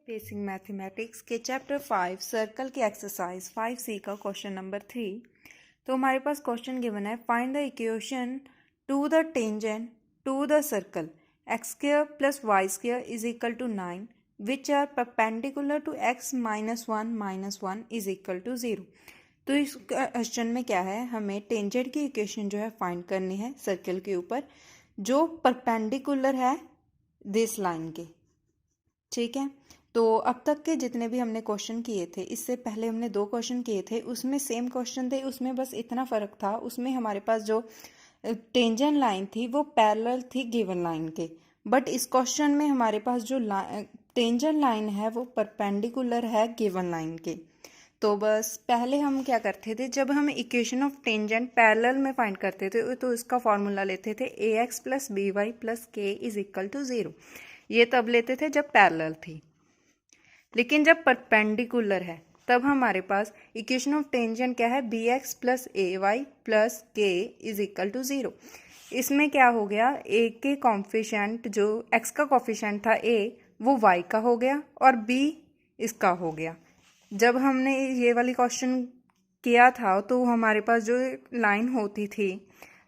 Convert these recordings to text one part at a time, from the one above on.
Basic mathematics के chapter 5 circle के exercise 5C का क्वेश्चन नंबर 3। तो हमारे पास क्वेश्चन गिवन है, find the equation to the tangent to the circle x square plus y square is equal to 9 which are perpendicular to x minus one is equal to 0। तो इस question में क्या है, हमें टेंजेंट की equation जो है फाइंड करनी है सर्कल के ऊपर जो परपेंडिकुलर है दिस लाइन के। ठीक है, तो अब तक के जितने भी हमने क्वेश्चन किए थे, इससे पहले हमने 2 क्वेश्चन किए थे, उसमें सेम क्वेश्चन थे, उसमें बस इतना फ़र्क था, उसमें हमारे पास जो टेंजेंट लाइन थी वो पैरेलल थी गिवन लाइन के। बट इस क्वेश्चन में हमारे पास जो टेंजेंट लाइन है वो परपेंडिकुलर है गिवन लाइन के। तो बस पहले हम क्या करते थे, जब हम इक्वेशन ऑफ टेंजेंट पैरेलल में फाइंड करते थे तो इसका फॉर्मूला लेते थे ax plus B Y plus k is equal to 0। ये तब लेते थे जब पैरेलल थी, लेकिन जब परपेंडिकुलर है तब हमारे पास इक्वेशन ऑफ टेंजेंट क्या है, B x plus A Y plus k is equal to 0। इसमें क्या हो गया, ए के कॉफिशेंट जो एक्स का कॉफिशेंट था ए वो वाई का हो गया और बी इसका हो गया। जब हमने ये वाली क्वेश्चन किया था तो हमारे पास जो लाइन होती थी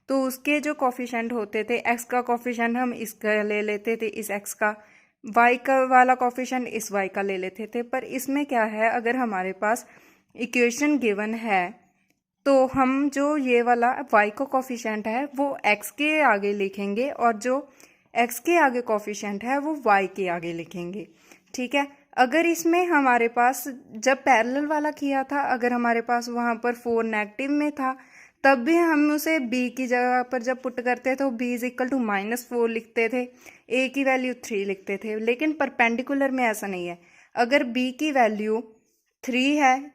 तो उसके जो कॉफिशेंट होते थे, एक्स का कॉफिशेंट हम इसका ले लेते थे इस एक्स का, वाई का वाला कॉफिशेंट इस वाई का ले लेते थे। पर इसमें क्या है, अगर हमारे पास इक्वेशन गिवन है तो हम जो ये वाला वाई का कॉफिशेंट है वो एक्स के आगे लिखेंगे और जो एक्स के आगे कॉफिशेंट है वो वाई के आगे लिखेंगे। ठीक है, अगर इसमें हमारे पास जब पैरेलल वाला किया था, अगर हमारे पास वहाँ पर 4 नेगेटिव में था तब भी हम उसे b की जगह पर जब पुट करते थे तो b इज इक्वल टू -4 लिखते थे, a की वैल्यू 3 लिखते थे। लेकिन परपेंडिकुलर में ऐसा नहीं है। अगर b की वैल्यू 3 है,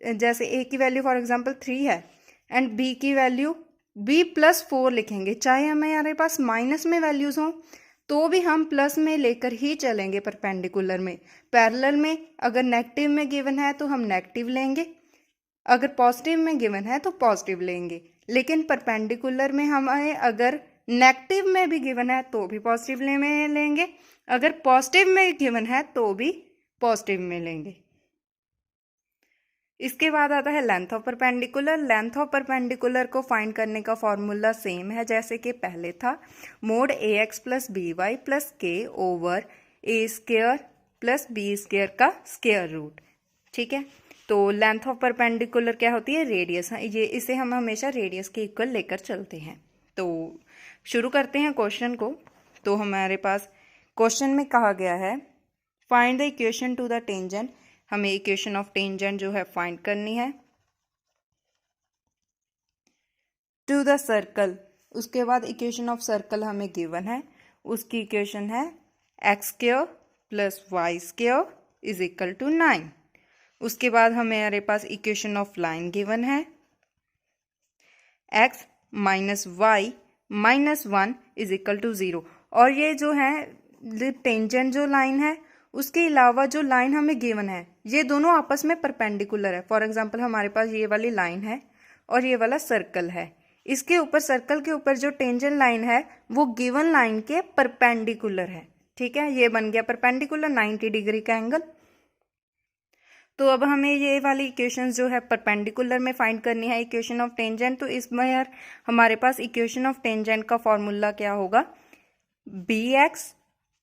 जैसे a की वैल्यू फॉर एग्जांपल 3 है एंड b की वैल्यू b प्लस 4 लिखेंगे, चाहे हमारे पास माइनस में वैल्यूज़ हों तो भी हम प्लस में लेकर ही चलेंगे परपेंडिकुलर में। पैरेलल में अगर नेगेटिव में गिवन है तो हम नेगेटिव लेंगे, अगर पॉजिटिव में गिवन है तो पॉजिटिव लेंगे। लेकिन परपेंडिकुलर में हमें अगर नेगेटिव में भी गिवन है तो भी पॉजिटिव में लेंगे, अगर पॉजिटिव में गिवन है तो भी पॉजिटिव में लेंगे। इसके बाद आता है length of perpendicular. Length of perpendicular को फाइंड करने का फॉर्मूला सेम है जैसे कि पहले था, mod A X plus B Y plus K over A square plus B square का स्क्वायर रूट। ठीक है, तो लेंथ ऑफ परपेंडिकुलर क्या होती है, रेडियस। ये इसे हम हमेशा रेडियस के इक्वल लेकर चलते हैं। तो शुरू करते हैं क्वेश्चन को। तो हमारे पास क्वेश्चन में कहा गया है find the equation to the tangent. हमें इक्वेशन ऑफ टेंजेंट जो है फाइंड करनी है टू द सर्कल। उसके बाद इक्वेशन ऑफ सर्कल हमें गिवन है, उसकी इक्वेशन है x square plus y square is equal to 9। उसके बाद हमारे पास इक्वेशन ऑफ लाइन गिवन है x minus y minus 1 is equal to 0। और ये जो है टेंजेंट जो लाइन है उसके अलावा जो लाइन हमें गिवन है ये दोनों आपस में परपेंडिकुलर है। फॉर एग्जांपल हमारे पास ये वाली लाइन है और ये वाला सर्कल है, इसके ऊपर सर्कल के ऊपर जो टेंजेंट लाइन है वो गिवन लाइन के परपेंडिकुलर है। ठीक है, ये बन गया परपेंडिकुलर 90 डिग्री का एंगल। तो अब हमें ये वाली इक्वेशंस जो है परपेंडिकुलर में फाइंड करनी है इक्वेशन ऑफ टेंजेंट। तो इसमें यार हमारे पास इक्वेशन ऑफ टेंजेंट का फॉर्मूला क्या होगा, B x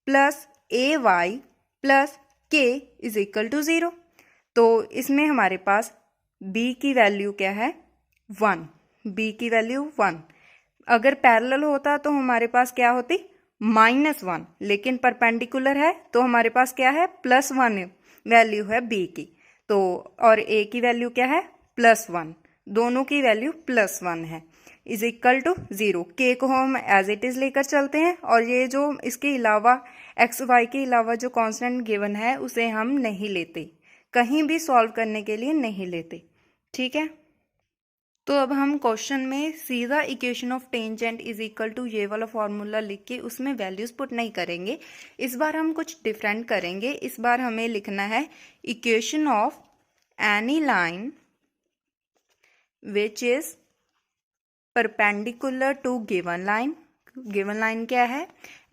plus A Y plus k is equal to 0। तो इसमें हमारे पास b की वैल्यू क्या है, 1। b की वैल्यू 1। अगर पैरेलल होता तो हमारे पास क्या होती, -1, लेकिन परपेंडिकुलर है तो हमारे पास क्या है, +1 वैल्यू है b की। तो और a की वैल्यू क्या है, +1, दोनों की वैल्यू +1 है इज इक्वल टू 0। के को हम एज इट इज़ लेकर चलते हैं और ये जो इसके अलावा एक्स वाई के अलावा जो कांस्टेंट गिवन है उसे हम नहीं लेते, कहीं भी सॉल्व करने के लिए नहीं लेते। ठीक है, तो अब हम क्वेश्चन में सीधा equation of tangent is equal to ये वाला फॉर्मूला लिख के उसमें वैल्यूज पुट नहीं करेंगे। इस बार हम कुछ डिफरेंट करेंगे। इस बार हमें लिखना है equation of any line which is perpendicular to given line. Given line क्या है,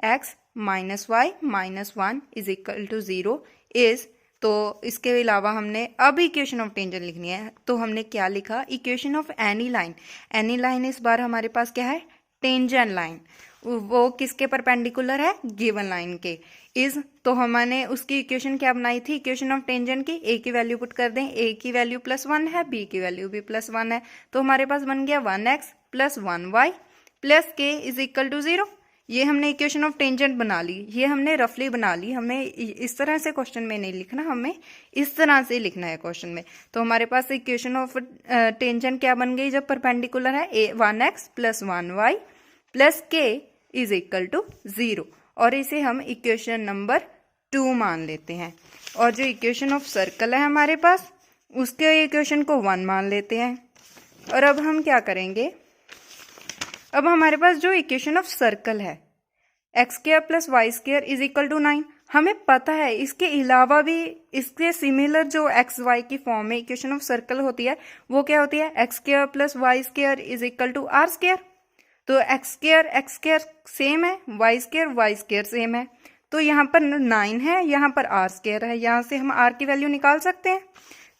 x minus y minus 1 is equal to 0 is, तो इसके अलावा हमने अब इक्वेशन ऑफ टेंजेंट लिखनी है, तो हमने क्या लिखा, equation of any line. Any line इस बार हमारे पास क्या है, टेंजेंट लाइन, वो किसके परपेंडिकुलर है, गिवन लाइन के। इज, तो हमने उसकी इक्वेशन क्या बनाई थी, इक्वेशन ऑफ टेंजेंट की, ए की वैल्यू पुट कर दें, ए की वैल्यू +1 है, बी की वैल्यू भी +1 है, तो हमारे पास बन गया 1x + 1y + k is equal to 0। ये हमने इक्वेशन ऑफ टेंजेंट बना ली, ये हमने रफली बना ली, हमें इस तरह से क्वेश्चन में नहीं लिखना, हमें इस तरह से लिखना है क्वेश्चन में। तो हमारे पास इक्वेशन ऑफ टेंजेंट क्या बन गई, जब परपेंडिकुलर है, 1x + 1y + k is equal to 0, और इसे हम इक्वेशन नंबर 2 मान लेते हैं। और जो इक्वेशन ऑफ सर्कल है हमारे पास, उसके इक्वेशन को 1 मान लेते हैं। और अब हम क्या करेंगे, अब हमारे पास जो इक्वेशन ऑफ सर्कल है, x² + y² is equal to 9, हमें पता है इसके अलावा भी इसके सिमिलर जो एक्स वाई की फॉर्म में इक्वेशन ऑफ सर्कल होती है, वो क्या होती है, x² + y² is equal to r²। तो x² सेम है, y² सेम है, तो यहाँ पर 9 है, यहाँ पर r² है, यहाँ से हम r की वैल्यू निकाल सकते हैं।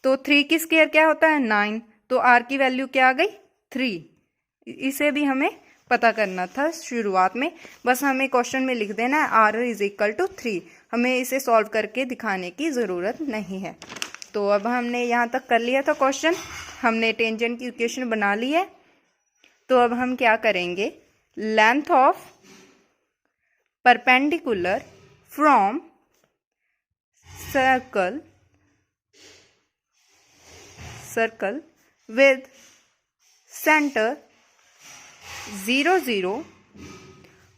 तो 3 की स्क्वायर क्या होता है, 9, तो r की वैल्यू क्या आ गई, 3। इसे भी हमें पता करना था शुरुआत में, बस हमें क्वेश्चन में लिख देना है r इज इक्वल टू 3, हमें इसे सॉल्व करके दिखाने की ज़रूरत नहीं है। तो अब हमने यहाँ तक कर लिया था क्वेश्चन, हमने टेंजेंट की इक्वेशन बना ली है। तो अब हम क्या करेंगे, length of perpendicular from circle with centre 0 0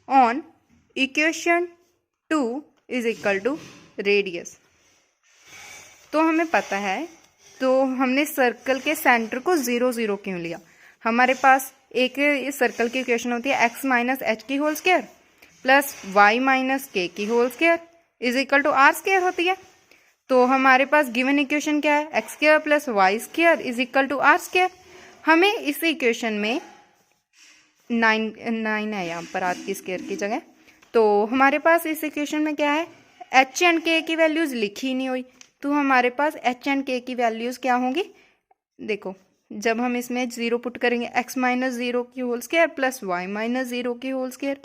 on equation 2 is equal to radius. तो हमें पता है, तो हमने सर्कल के सेंटर को 0 0 क्यों लिया, हमारे पास एक सर्कल की इक्वेशन होती है x - h की होल स्क्वायर + y - k की whole square is equal to r² होती है। तो हमारे पास गिवन इक्वेशन क्या है, x² + y² is equal to r²। हमें इस इक्वेशन में 9 है यहाँ पर r की स्क्वायर की जगह, तो हमारे पास इस इक्वेशन में क्या है, h एंड k की वैल्यूज लिखी नहीं हुई, तो हमारे पास h एंड k की वैल्यूज क्या होंगी, देखो जब हम इसमें 0 पुट करेंगे, x - 0 की होल स्क्वायर + y - 0 की whole square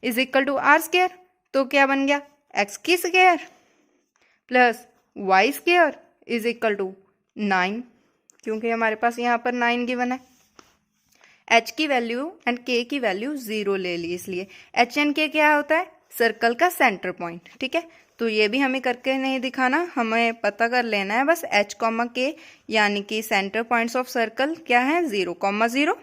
is equal to r²। तो क्या बन गया, x की square + y² is equal to 9, क्योंकि हमारे पास यहाँ पर 9 गिवन है। h की वैल्यू एंड k की वैल्यू 0 ले ली, इसलिए h एंड k क्या होता है, सर्कल का सेंटर पॉइंट, ठीक है। तो ये भी हमें करके नहीं दिखाना, हमें पता कर लेना है बस h, k, यानी कि सेंटर पॉइंट्स ऑफ सर्कल क्या है, 0, 0,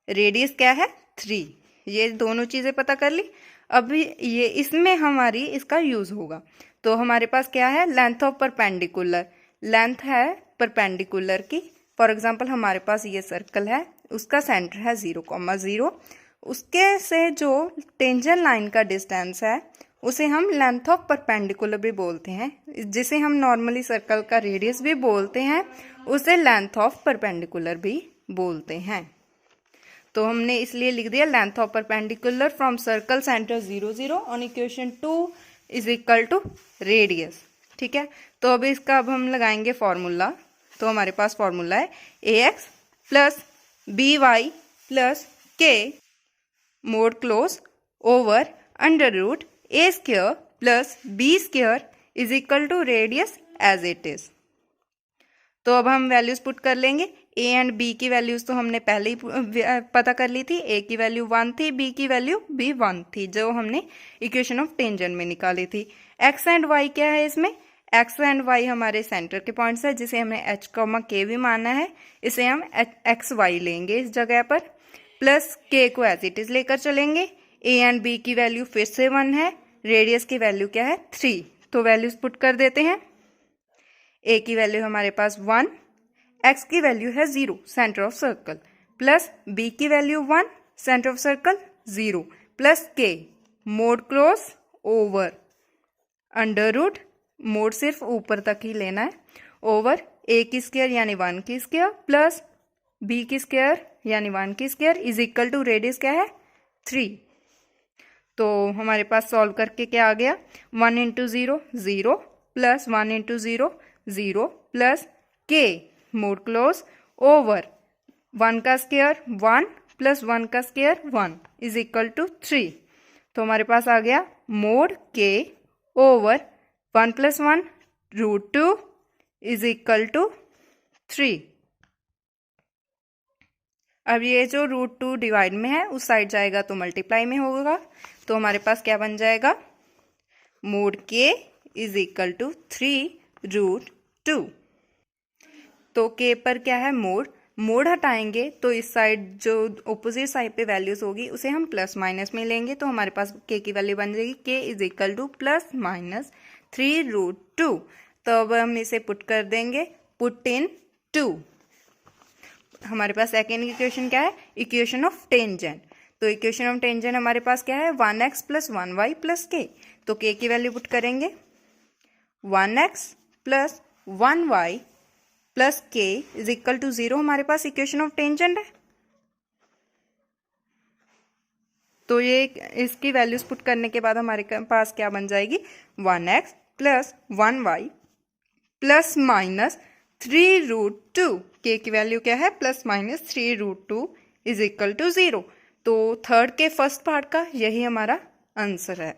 रेडियस क्या है 3, ये दोनों चीज़ें पता कर ली। अब ये इसमें हमारी इसका यूज़ होगा। तो हमारे पास क्या है, लेंथ ऑफ परपेंडिकुलर, लेंथ है परपेंडिकुलर की, फॉर एग्जांपल हमारे पास ये सर्कल है, उसका सेंटर है 0, 0, उसके से जो टेंजेंट लाइन का डिस्टेंस है उसे हम लेंथ ऑफ परपेंडिकुलर भी बोलते हैं, जिसे हम नॉर्मली सर्कल का रेडियस भी बोलते हैं, उसे लेंथ ऑफ परपेंडिकुलर भी बोलते हैं। तो हमने इसलिए लिख दिया length of perpendicular from circle centre 0 0 on equation 2 is equal to radius, ठीक है। तो अब हम लगाएंगे फॉर्मूला। तो हमारे पास फॉर्मूला है ax + by + k mod close over √ a² + b² is equal to radius as it is. तो अब हम वैल्यूज पुट कर लेंगे, a एंड b की वैल्यूज तो हमने पहले ही पता कर ली थी, a की वैल्यू 1 थी, b की वैल्यू भी 1 थी, जो हमने इक्वेशन ऑफ टेंजेंट में निकाली थी। x एंड y क्या है इसमें, x एंड y हमारे सेंटर के पॉइंट्स है, जिसे हमने h, k भी माना है, इसे हम x y लेंगे इस जगह पर, प्लस k को एज इट इज लेकर चलेंगे। a एंड b की वैल्यू फिर से 1 है, रेडियस की वैल्यू क्या है 3, तो वैल्यूज पुट कर देते हैं। a की वैल्यू हमारे पास 1, x की वैल्यू है 0 centre of circle, plus b की value 1 centre of circle 0, plus k mode cross over √ mode सिर्फ ऊपर तक ही लेना है, ओवर a की स्क्वायर यानी 1 की स्क्वायर प्लस b की स्क्वायर यानी 1 की square is equal to radius क्या है 3। तो हमारे पास सॉल्व करके क्या आ गया, 1 इंटू 0 0 प्लस 1 इंटू 0 0 प्लस के मोड क्लोज ओवर 1 का स्क्वायर 1 प्लस 1 का स्क्वायर 1 इज इक्वल टू 3। तो हमारे पास आ गया मोड के over 1 plus 1 root 2 is equal to 3। अब ये जो रूट 2 डिवाइड में है उस साइड जाएगा तो मल्टीप्लाई में होगा, तो हमारे पास क्या बन जाएगा, मोड के इज इक्वल टू 3 रूट 2। तो के पर क्या है मोड हटाएंगे तो इस साइड जो ऑपोजिट साइड पे वैल्यूज होगी उसे हम प्लस माइनस में लेंगे, तो हमारे पास के की वैल्यू बन जाएगी k is equal to plus minus 3 root 2। तो अब हम इसे पुट कर देंगे, पुट इन 2। हमारे पास सेकेंड इक्वेशन क्या है, इक्वेशन ऑफ टेंजेंट। तो इक्वेशन ऑफ टेंजेंट हमारे पास क्या है, 1x प्लस 1y प्लस के। तो के की वैल्यू पुट करेंगे 1x plus 1y plus k is equal to 0 हमारे पास इक्वेशन ऑफ टेंजेंट है। तो ये इसकी वैल्यूज पुट करने के बाद हमारे पास क्या बन जाएगी, 1x plus 1y plus minus 3 root 2। के की वैल्यू क्या है, plus minus 3 root 2 is equal to 0। तो थर्ड के फर्स्ट पार्ट का यही हमारा आंसर है।